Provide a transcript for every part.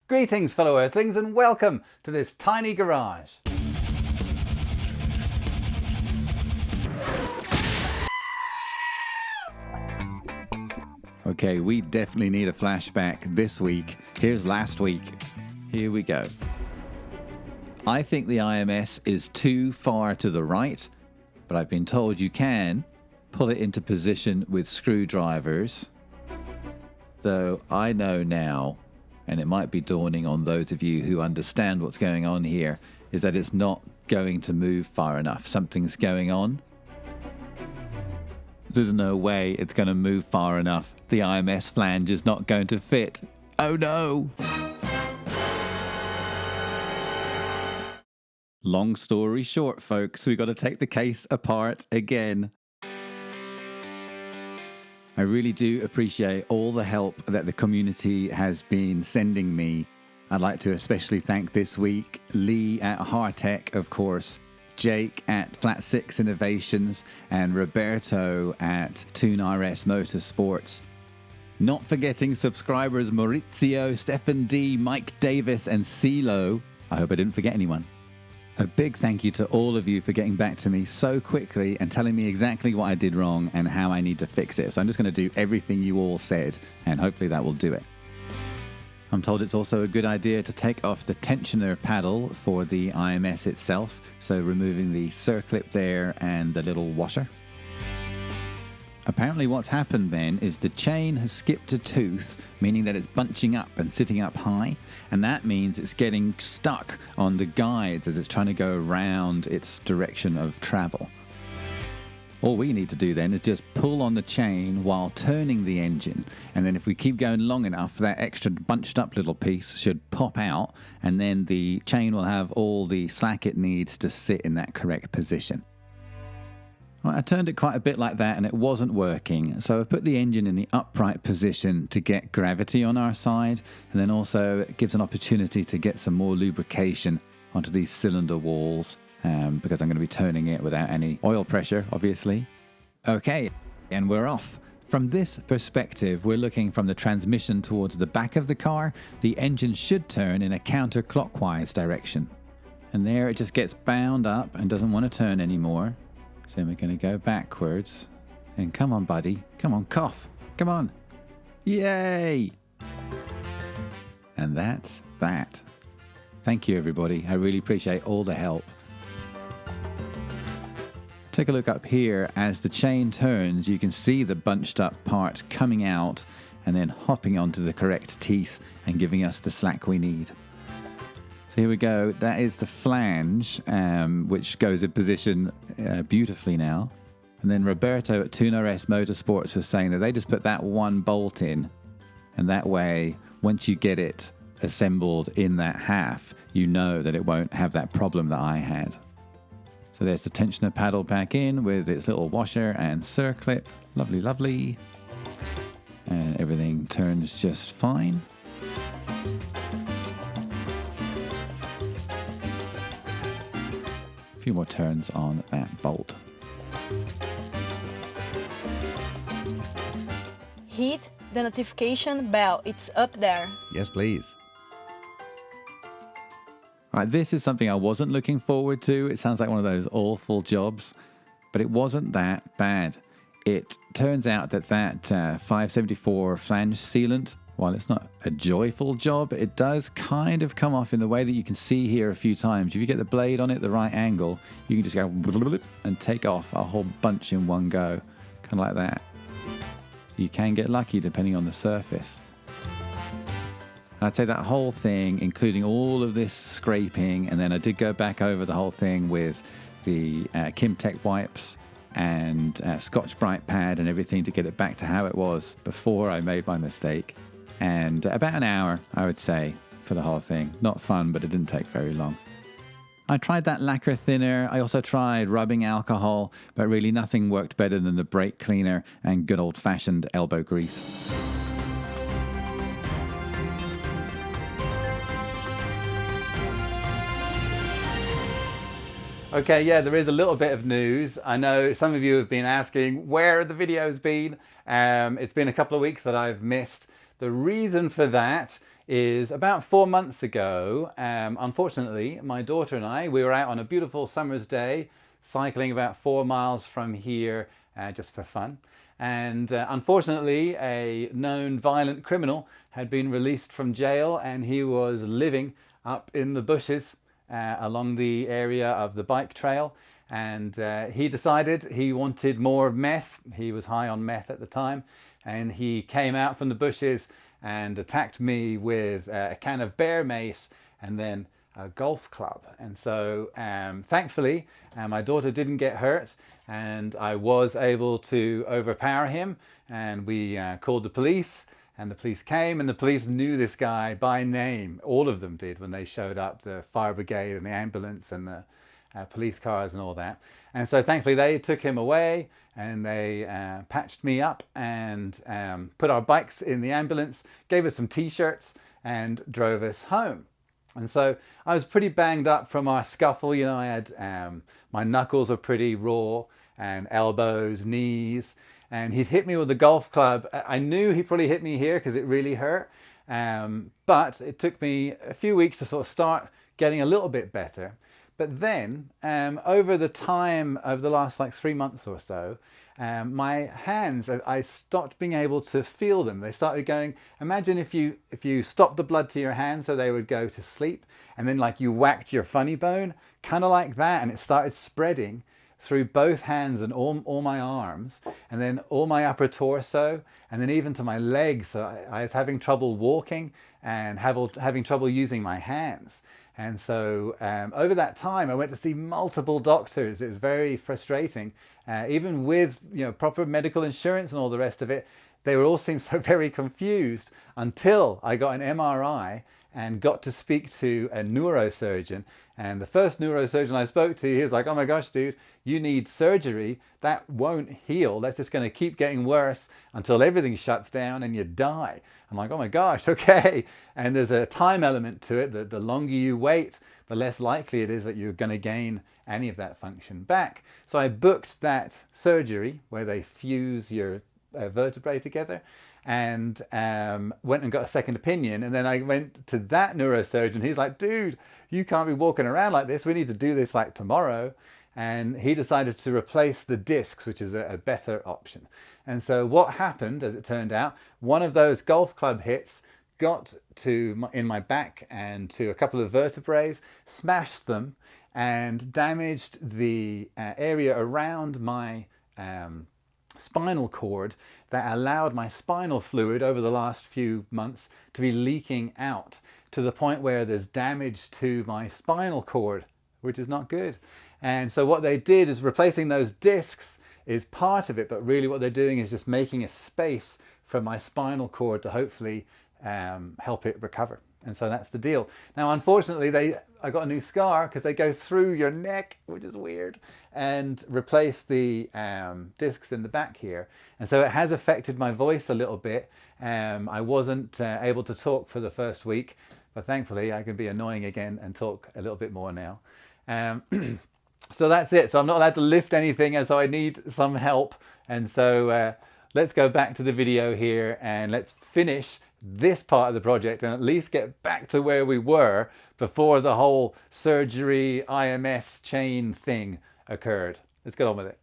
Greetings fellow Earthlings and welcome to this tiny garage. Okay, we definitely need a flashback this week. Here's last week. Here we go. I think the IMS is too far to the right, but I've been told you can pull it into position with screwdrivers. Though I know now, and it might be dawning on those of you who understand what's going on here, is that it's not going to move far enough. Something's going on. There's no way it's going to move far enough. The IMS flange is not going to fit. Oh no! Long story short, folks, we've got to take the case apart again. I really do appreciate all the help that the community has been sending me. I'd like to especially thank this week Lee at Hartech, of course, Jake at Flat 6 Innovations, and Roberto at TuneRS Motorsports. Not forgetting subscribers Maurizio, Stefan D, Mike Davis, and CeeLo. I hope I didn't forget anyone. A big thank you to all of you for getting back to me so quickly and telling me exactly what I did wrong and how I need to fix it. So I'm just going to do everything you all said, and hopefully that will do it. I'm told it's also a good idea to take off the tensioner paddle for the IMS itself, so removing the circlip there and the little washer. Apparently what's happened then is the chain has skipped a tooth, meaning that it's bunching up and sitting up high, and that means it's getting stuck on the guides as it's trying to go around its direction of travel. All we need to do then is just pull on the chain while turning the engine, and then if we keep going long enough, that extra bunched up little piece should pop out, and then the chain will have all the slack it needs to sit in that correct position. Well, I turned it quite a bit like that and it wasn't working, so I put the engine in the upright position to get gravity on our side, and then also it gives an opportunity to get some more lubrication onto these cylinder walls, because I'm going to be turning it without any oil pressure, obviously. Okay, and we're off. From this perspective, we're looking from the transmission towards the back of the car. The engine should turn in a counterclockwise direction. And there it just gets bound up and doesn't want to turn anymore. So we're going to go backwards. And come on, buddy. Come on, cough. Come on. Yay! And that's that. Thank you, everybody. I really appreciate all the help. Take a look up here. As the chain turns, you can see the bunched up part coming out and then hopping onto the correct teeth and giving us the slack we need. So here we go. That is the flange, which goes in position beautifully now. And then Roberto at TuneRS Motorsports was saying that they just put that one bolt in, and that way, once you get it assembled in that half, you know that it won't have that problem that I had. So there's the tensioner paddle back in with its little washer and circlip. Lovely, lovely. And everything turns just fine. A few more turns on that bolt. Hit the notification bell. It's up there. Yes, please. Right, this is something I wasn't looking forward to. It sounds like one of those awful jobs, but it wasn't that bad. It turns out that 574 flange sealant, while it's not a joyful job, it does kind of come off in the way that you can see here a few times. If you get the blade on it at the right angle, you can just go and take off a whole bunch in one go, kind of like that. So you can get lucky depending on the surface. I'd say that whole thing, including all of this scraping, and then I did go back over the whole thing with the Kimtech wipes and Scotch-Brite pad and everything to get it back to how it was before I made my mistake. And about an hour, I would say, for the whole thing. Not fun, but it didn't take very long. I tried that lacquer thinner. I also tried rubbing alcohol, but really nothing worked better than the brake cleaner and good old-fashioned elbow grease. Okay, yeah, there is a little bit of news. I know some of you have been asking, where have the videos been? It's been a couple of weeks that I've missed. The reason for that is about 4 months ago, unfortunately, my daughter and I, we were out on a beautiful summer's day, cycling about 4 miles from here just for fun. And unfortunately, a known violent criminal had been released from jail, and he was living up in the bushes along the area of the bike trail. And he decided he wanted more meth. He was high on meth at the time, and he came out from the bushes and attacked me with a can of bear mace and then a golf club. And so thankfully my daughter didn't get hurt, and I was able to overpower him, and we called the police, and the police came, and the police knew this guy by name. All of them did when they showed up, the fire brigade and the ambulance and the police cars and all that. And so thankfully they took him away, and they patched me up and put our bikes in the ambulance, gave us some t-shirts and drove us home. And so I was pretty banged up from our scuffle. You know, I had my knuckles were pretty raw, and elbows, knees, and he'd hit me with a golf club. I knew he probably hit me here because it really hurt, but it took me a few weeks to sort of start getting a little bit better. But then over the time of the last like 3 months or so, my hands, I stopped being able to feel them. They started going, imagine if you stopped the blood to your hands so they would go to sleep, and then like you whacked your funny bone, kind of like that, and it started spreading through both hands and all my arms, and then all my upper torso, and then even to my legs. So I was having trouble walking and having trouble using my hands. And so over that time, I went to see multiple doctors. It was very frustrating. Even with proper medical insurance and all the rest of it, they all seemed so very confused until I got an MRI and got to speak to a neurosurgeon. And the first neurosurgeon I spoke to, he was like, oh my gosh, dude, you need surgery. That won't heal. That's just going to keep getting worse until everything shuts down and you die. I'm like, oh my gosh, okay. And there's a time element to it, that the longer you wait, the less likely it is that you're going to gain any of that function back. So I booked that surgery where they fuse your vertebrae together, and went and got a second opinion. And then I went to that neurosurgeon. He's like, dude, you can't be walking around like this. We need to do this like tomorrow. And he decided to replace the discs, which is a better option. And so what happened, as it turned out, one of those golf club hits got in my back and to a couple of vertebrae, smashed them, and damaged the area around my spinal cord that allowed my spinal fluid over the last few months to be leaking out to the point where there's damage to my spinal cord, which is not good. And so what they did is replacing those discs is part of it, but really what they're doing is just making a space for my spinal cord to hopefully help it recover. And so that's the deal. Now, unfortunately, I got a new scar because they go through your neck, which is weird, and replace the discs in the back here. And so it has affected my voice a little bit. I wasn't able to talk for the first week, but thankfully I can be annoying again and talk a little bit more now. So that's it. So I'm not allowed to lift anything, and so I need some help. And so let's go back to the video here and let's finish this part of the project and at least get back to where we were before the whole surgery IMS chain thing occurred. Let's get on with it.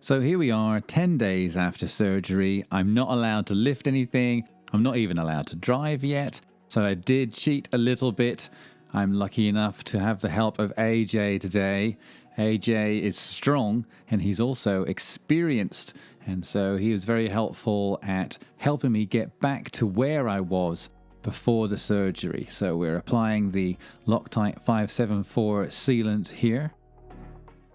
So here we are, 10 days after surgery. I'm not allowed to lift anything. I'm not even allowed to drive yet. So I did cheat a little bit. I'm lucky enough to have the help of AJ today. AJ is strong and he's also experienced. And so he was very helpful at helping me get back to where I was before the surgery. So we're applying the Loctite 574 sealant here.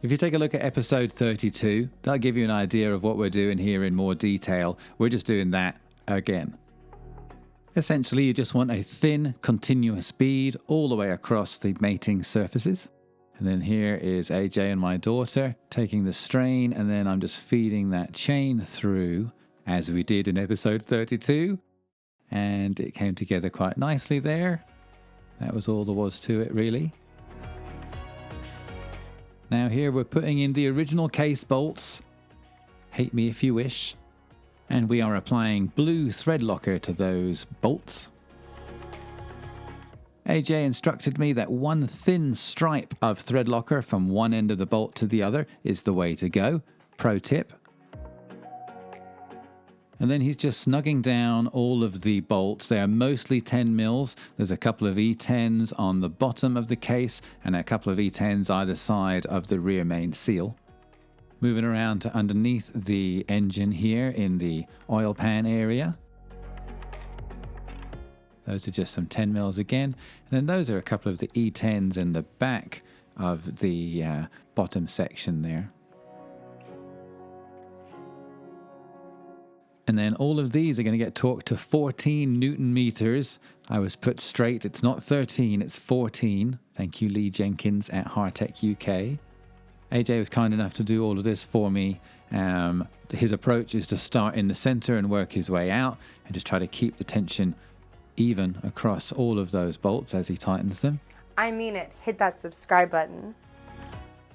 If you take a look at episode 32, that'll give you an idea of what we're doing here in more detail. We're just doing that again. Essentially, you just want a thin, continuous bead all the way across the mating surfaces. And then here is AJ and my daughter taking the strain, and then I'm just feeding that chain through as we did in episode 32. And it came together quite nicely there. That was all there was to it, really. Now here we're putting in the original case bolts. Hate me if you wish. And we are applying blue thread locker to those bolts. AJ instructed me that one thin stripe of thread locker from one end of the bolt to the other is the way to go. Pro tip. And then he's just snugging down all of the bolts. They are mostly 10 mils. There's a couple of E10s on the bottom of the case and a couple of E10s either side of the rear main seal. Moving around to underneath the engine here in the oil pan area. Those are just some 10 mils again. And then those are a couple of the E10s in the back of the bottom section there. And then all of these are going to get torqued to 14 Newton meters. I was put straight. It's not 13, it's 14. Thank you, Lee Jenkins at Hartech UK. AJ was kind enough to do all of this for me. His approach is to start in the center and work his way out and just try to keep the tension even across all of those bolts as he tightens them. I mean it. Hit that subscribe button.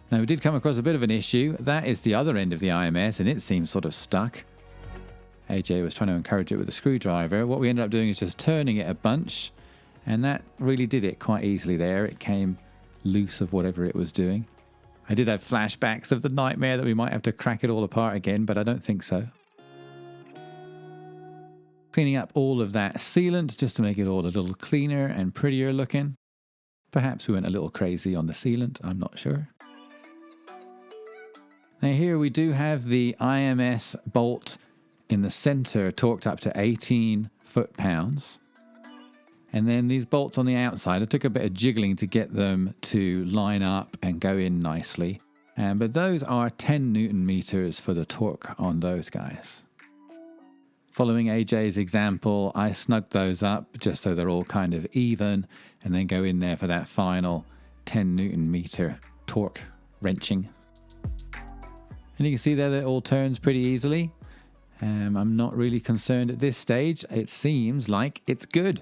Now, we did come across a bit of an issue. That is the other end of the IMS, and it seems sort of stuck. AJ was trying to encourage it with a screwdriver. What we ended up doing is just turning it a bunch, and that really did it quite easily there. It came loose of whatever it was doing. I did have flashbacks of the nightmare that we might have to crack it all apart again, but I don't think so. Cleaning up all of that sealant just to make it all a little cleaner and prettier looking. Perhaps we went a little crazy on the sealant, I'm not sure. Now here we do have the IMS bolt in the center torqued up to 18 foot-pounds. And then these bolts on the outside, it took a bit of jiggling to get them to line up and go in nicely. But those are 10 Newton meters for the torque on those guys. Following AJ's example, I snugged those up just so they're all kind of even and then go in there for that final 10 Newton meter torque wrenching. And you can see there that it all turns pretty easily. I'm not really concerned at this stage. It seems like it's good.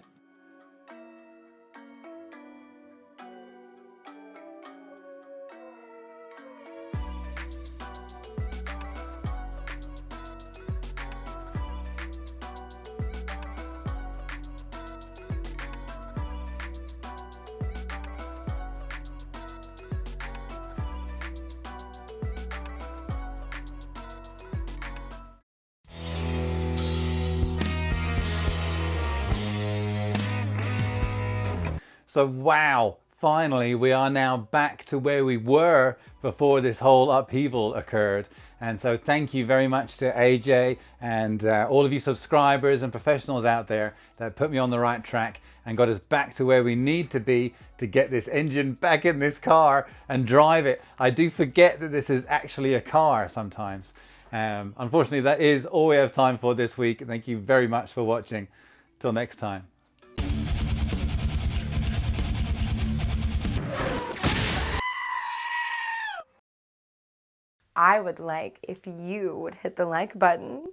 So wow, finally we are now back to where we were before this whole upheaval occurred. And so thank you very much to AJ and all of you subscribers and professionals out there that put me on the right track and got us back to where we need to be to get this engine back in this car and drive it. I do forget that this is actually a car sometimes. Unfortunately, that is all we have time for this week. Thank you very much for watching. Till next time. I would like if you would hit the like button.